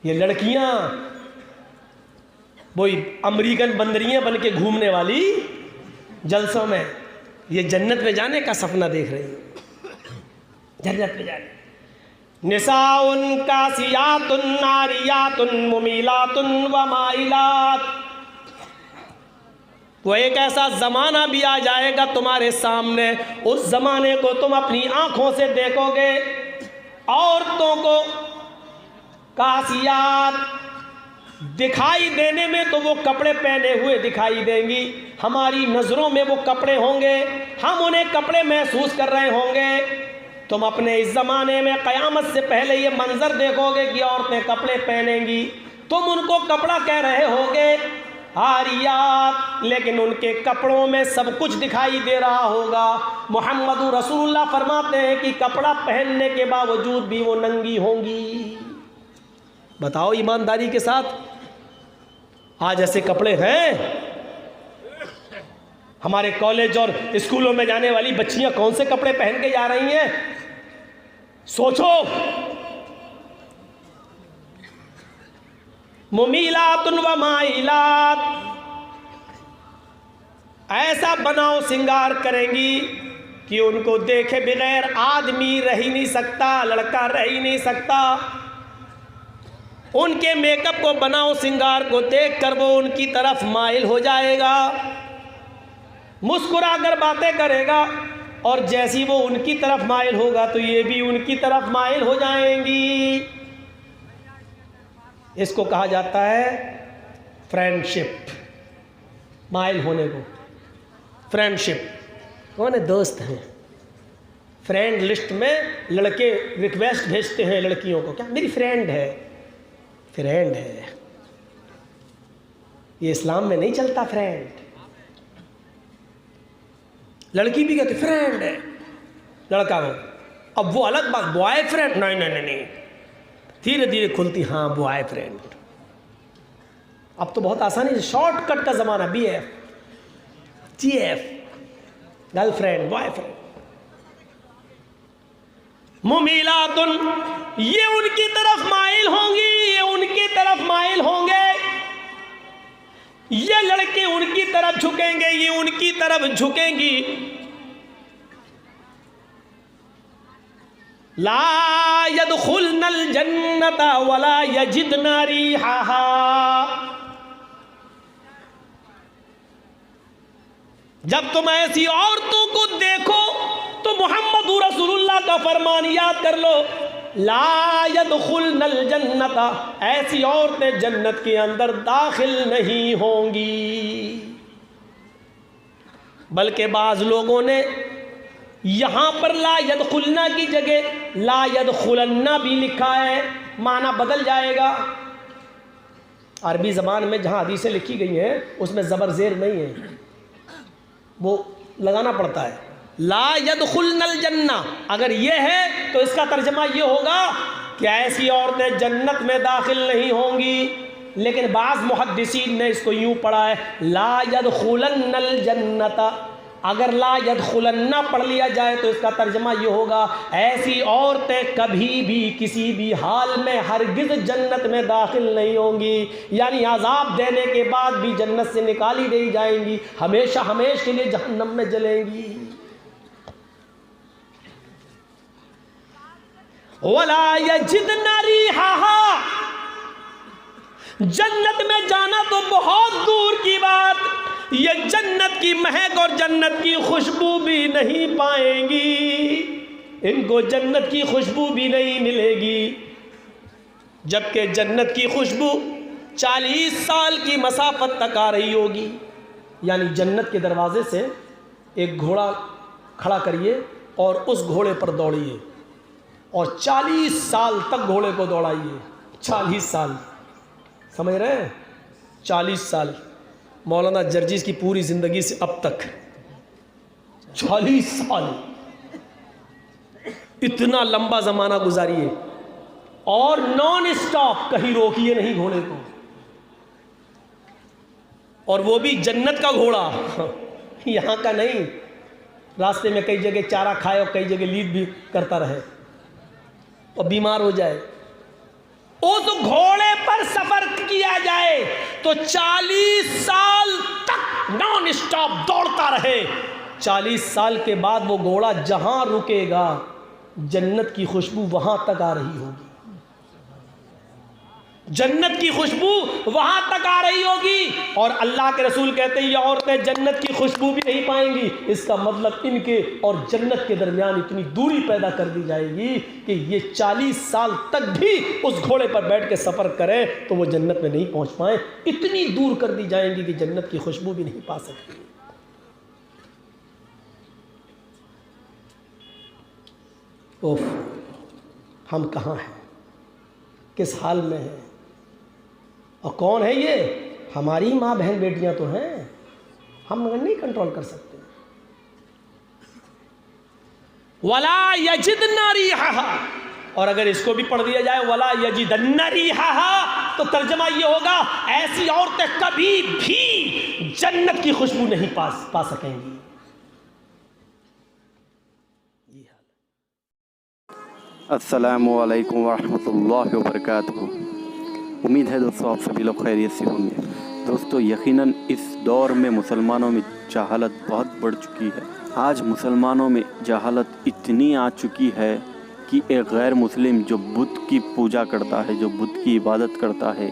یہ لڑکیاں وہی امریکن بندریاں بن کے گھومنے والی جلسوں میں، یہ جنت میں جانے کا سپنا دیکھ رہی ہیں، جنت میں جانے۔ نساء کاسیات عاریات ممیلات ومائلات، وہ ایک ایسا زمانہ بھی آ جائے گا تمہارے سامنے، اس زمانے کو تم اپنی آنکھوں سے دیکھو گے، عورتوں کو کاسیات دکھائی دینے میں تو وہ کپڑے پہنے ہوئے دکھائی دیں گی، ہماری نظروں میں وہ کپڑے ہوں گے، ہم انہیں کپڑے محسوس کر رہے ہوں گے۔ تم اپنے اس زمانے میں قیامت سے پہلے یہ منظر دیکھو گے کہ عورتیں کپڑے پہنیں گی، تم ان کو کپڑا کہہ رہے ہوگے عاریات، لیکن ان کے کپڑوں میں سب کچھ دکھائی دے رہا ہوگا۔ محمد رسول اللہ فرماتے ہیں کہ کپڑا پہننے کے باوجود بھی وہ ننگی ہوں گی۔ بتاؤ ایمانداری کے ساتھ، آج ایسے کپڑے ہیں؟ ہمارے کالج اور اسکولوں میں جانے والی بچیاں کون سے کپڑے پہن کے جا رہی ہیں؟ سوچو۔ ممیلات و مائلات، ایسا بناؤ سنگار کریں گی کہ ان کو دیکھے بغیر آدمی رہ ہی نہیں سکتا، لڑکا رہ ہی نہیں سکتا۔ ان کے میک اپ کو، بناؤ سنگار کو دیکھ کر وہ ان کی طرف مائل ہو جائے گا، مسکرا کر باتیں کرے گا، اور جیسی وہ ان کی طرف مائل ہوگا تو یہ بھی ان کی طرف مائل ہو جائیں گی۔ اس کو کہا جاتا ہے فرینڈ شپ، مائل ہونے کو فرینڈ شپ۔ کون ہے؟ دوست ہیں۔ فرینڈ لسٹ میں لڑکے ریکویسٹ بھیجتے ہیں لڑکیوں کو، کیا میری فرینڈ ہے، فرینڈ ہے۔ یہ اسلام میں نہیں چلتا فرینڈ۔ لڑکی بھی کہتی فرینڈ ہے، لڑکا ہو، اب وہ الگ بات، بوائے فرینڈ نہیں نہیں نہیں، دھیرے دھیرے کھلتی، ہاں بوائے فرینڈ۔ اب تو بہت آسانی سے شارٹ کٹ کا زمانہ، B F, G F, girl friend, boy friend. ممیلات، یہ ان کی طرف مائل ہوں گی، یہ ان کی طرف مائل ہوں گے، یہ لڑکے ان کی طرف جھکیں گے، یہ ان کی طرف جھکیں گی۔ لا يدخلن الجنت ولا یجدن ریحہا، جب تم ایسی عورتوں کو دیکھو تو محمد رسول اللہ کا فرمان یاد کر لو، لا يدخلن الجنت، ایسی عورتیں جنت کے اندر داخل نہیں ہوں گی۔ بلکہ بعض لوگوں نے یہاں پر لا يدخلن کی جگہ لا يدخلن بھی لکھا ہے، معنی بدل جائے گا۔ عربی زبان میں جہاں حدیثیں لکھی گئی ہیں اس میں زبر زیر نہیں ہے، وہ لگانا پڑتا ہے۔ لا يدخلن الجنہ اگر یہ ہے تو اس کا ترجمہ یہ ہوگا کہ ایسی عورتیں جنت میں داخل نہیں ہوں گی، لیکن بعض محدثین نے اس کو یوں پڑھا ہے لا يدخلن الجنت۔ اگر لا يدخلن پڑھ لیا جائے تو اس کا ترجمہ یہ ہوگا ایسی عورتیں کبھی بھی کسی بھی حال میں ہرگز جنت میں داخل نہیں ہوں گی، یعنی عذاب دینے کے بعد بھی جنت سے نکالی نہیں جائیں گی، ہمیشہ ہمیشہ کے لیے جہنم میں جلیں گی۔ وَلَا يَجِدْنَ رِيحَهَا، جنت میں جانا تو بہت دور کی بات، یہ جنت کی مہک اور جنت کی خوشبو بھی نہیں پائیں گی، ان کو جنت کی خوشبو بھی نہیں ملے گی، جبکہ جنت کی خوشبو 40 سال کی مسافت تک آ رہی ہوگی۔ یعنی جنت کے دروازے سے ایک گھوڑا کھڑا کریے اور اس گھوڑے پر دوڑیے اور 40 سال تک گھوڑے کو دوڑائیے، 40 سال، سمجھ رہے ہیں؟ 40 سال، مولانا جرجیز کی پوری زندگی سے اب تک 40 سال، اتنا لمبا زمانہ گزاریے اور نان اسٹاپ، کہیں روکیے نہیں گھوڑے کو، اور وہ بھی جنت کا گھوڑا، یہاں کا نہیں، راستے میں کئی جگہ چارہ کھائے اور کئی جگہ لیڈ بھی کرتا رہے اور بیمار ہو جائے۔ اس گھوڑے پر سفر کیا جائے تو 40 سال تک نان اسٹاپ دوڑتا رہے، 40 سال کے بعد وہ گھوڑا جہاں رکے گا جنت کی خوشبو وہاں تک آ رہی ہوگی، جنت کی خوشبو وہاں تک آ رہی ہوگی۔ اور اللہ کے رسول کہتے ہیں یہ عورتیں جنت کی خوشبو بھی نہیں پائیں گی، اس کا مطلب ان کے اور جنت کے درمیان اتنی دوری پیدا کر دی جائے گی کہ یہ 40 سال تک بھی اس گھوڑے پر بیٹھ کے سفر کریں تو وہ جنت میں نہیں پہنچ پائیں، اتنی دور کر دی جائیں گی کہ جنت کی خوشبو بھی نہیں پا سکتے۔ اوف، ہم کہاں ہیں، کس حال میں ہیں، اور کون ہے یہ؟ ہماری ماں بہن بیٹیاں تو ہیں، ہم نہیں کنٹرول کر سکتے۔ وَلَا يَجِدْنَ رِيحَهَا، اور اگر اس کو بھی پڑھ دیا جائے وَلَا يَجِدَنَّ رِيحَهَا تو ترجمہ یہ ہوگا ایسی عورتیں کبھی بھی جنت کی خوشبو نہیں پا سکیں گی۔ السلام علیکم ورحمۃ اللہ وبرکاتہ۔ امید ہے دوستو آپ سبھی لوگ خیریت سے ہوں گے۔ دوستو یقیناً اس دور میں مسلمانوں میں جہالت بہت بڑھ چکی ہے۔ آج مسلمانوں میں جہالت اتنی آ چکی ہے کہ ایک غیر مسلم جو بت کی پوجا کرتا ہے، جو بت کی عبادت کرتا ہے،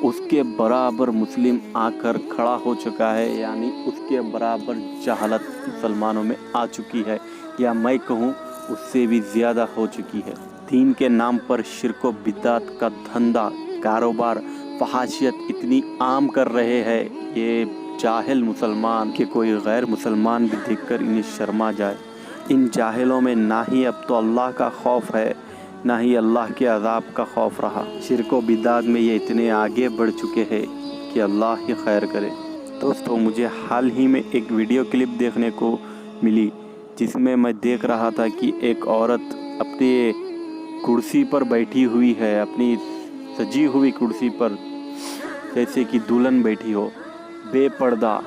اس کے برابر مسلم آ کر کھڑا ہو چکا ہے، یعنی اس کے برابر جہالت مسلمانوں میں آ چکی ہے، یا میں کہوں اس سے بھی زیادہ ہو چکی ہے۔ دین کے نام پر شرک و بدعت کا دھندا، کاروبار، فحاشیت اتنی عام کر رہے ہیں یہ جاہل مسلمان کہ کوئی غیر مسلمان بھی دیکھ کر انہیں شرما جائے۔ ان جاہلوں میں نہ ہی اب تو اللہ کا خوف ہے، نہ ہی اللہ کے عذاب کا خوف رہا۔ شرک و بدعت میں یہ اتنے آگے بڑھ چکے ہیں کہ اللہ ہی خیر کرے۔ دوستو مجھے حال ہی میں ایک ویڈیو کلپ دیکھنے کو ملی جس میں دیکھ رہا تھا کہ ایک عورت اپنی کرسی پر بیٹھی ہوئی ہے، اپنی سجی ہوئی کرسی پر جیسے کہ دلہن بیٹھی ہو، بے پردہ،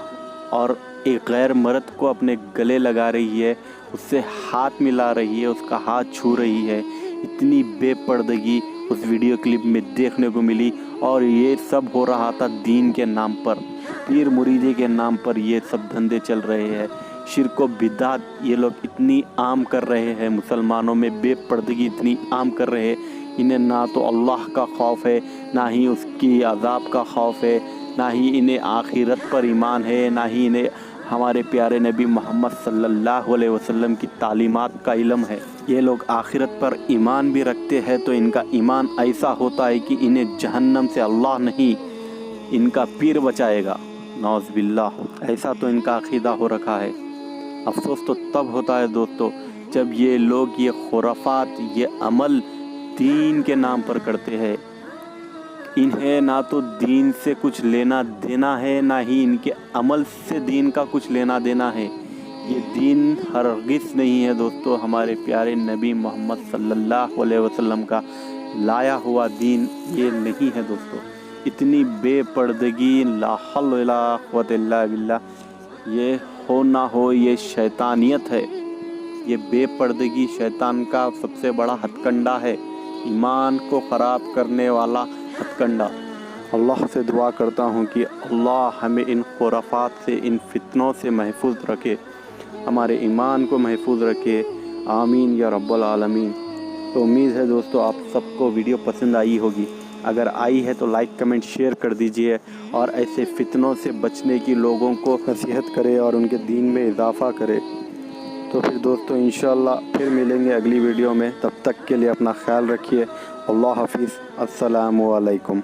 اور ایک غیر مرد کو اپنے گلے لگا رہی ہے، اس سے ہاتھ ملا رہی ہے، اس کا ہاتھ چھو رہی ہے۔ اتنی بے پردگی اس ویڈیو کلپ میں دیکھنے کو ملی، اور یہ سب ہو رہا تھا دین کے نام پر، پیر مریدی کے نام پر یہ سب دھندے چل رہے ہیں۔ شرک و بدعت یہ لوگ اتنی عام کر رہے ہیں، مسلمانوں میں بے پردگی اتنی عام کر رہے ہیں، انہیں نہ تو اللہ کا خوف ہے، نہ ہی اس کی عذاب کا خوف ہے، نہ ہی انہیں آخرت پر ایمان ہے، نہ ہی انہیں ہمارے پیارے نبی محمد صلی اللہ علیہ وسلم کی تعلیمات کا علم ہے۔ یہ لوگ آخرت پر ایمان بھی رکھتے ہیں تو ان کا ایمان ایسا ہوتا ہے کہ انہیں جہنم سے اللہ نہیں ان کا پیر بچائے گا، نعوذ باللہ، ایسا تو ان کا عقیدہ ہو رکھا ہے۔ افسوس تو تب ہوتا ہے دوستو جب یہ لوگ یہ خرافات، یہ عمل دین کے نام پر کرتے ہیں۔ انہیں نہ تو دین سے کچھ لینا دینا ہے، نہ ہی ان کے عمل سے دین کا کچھ لینا دینا ہے۔ یہ دین ہرگز نہیں ہے دوستو، ہمارے پیارے نبی محمد صلی اللہ علیہ وسلم کا لایا ہوا دین یہ نہیں ہے دوستو۔ اتنی بے پردگی، لا حول ولا قوت الا باللہ، یہ ہو نہ ہو یہ شیطانیت ہے۔ یہ بے پردگی شیطان کا سب سے بڑا ہتھ کنڈا ہے، ایمان کو خراب کرنے والا ہتھ کنڈا۔ اللہ سے دعا کرتا ہوں کہ اللہ ہمیں ان خرافات سے، ان فتنوں سے محفوظ رکھے، ہمارے ایمان کو محفوظ رکھے، آمین یا رب العالمین۔ تو امید ہے دوستو آپ سب کو ویڈیو پسند آئی ہوگی، اگر آئی ہے تو لائک کمنٹ شیئر کر دیجئے، اور ایسے فتنوں سے بچنے کی لوگوں کو نصیحت کرے اور ان کے دین میں اضافہ کرے۔ تو پھر دوستو انشاءاللہ پھر ملیں گے اگلی ویڈیو میں، تب تک کے لیے اپنا خیال رکھیے، اللہ حافظ، السلام علیکم۔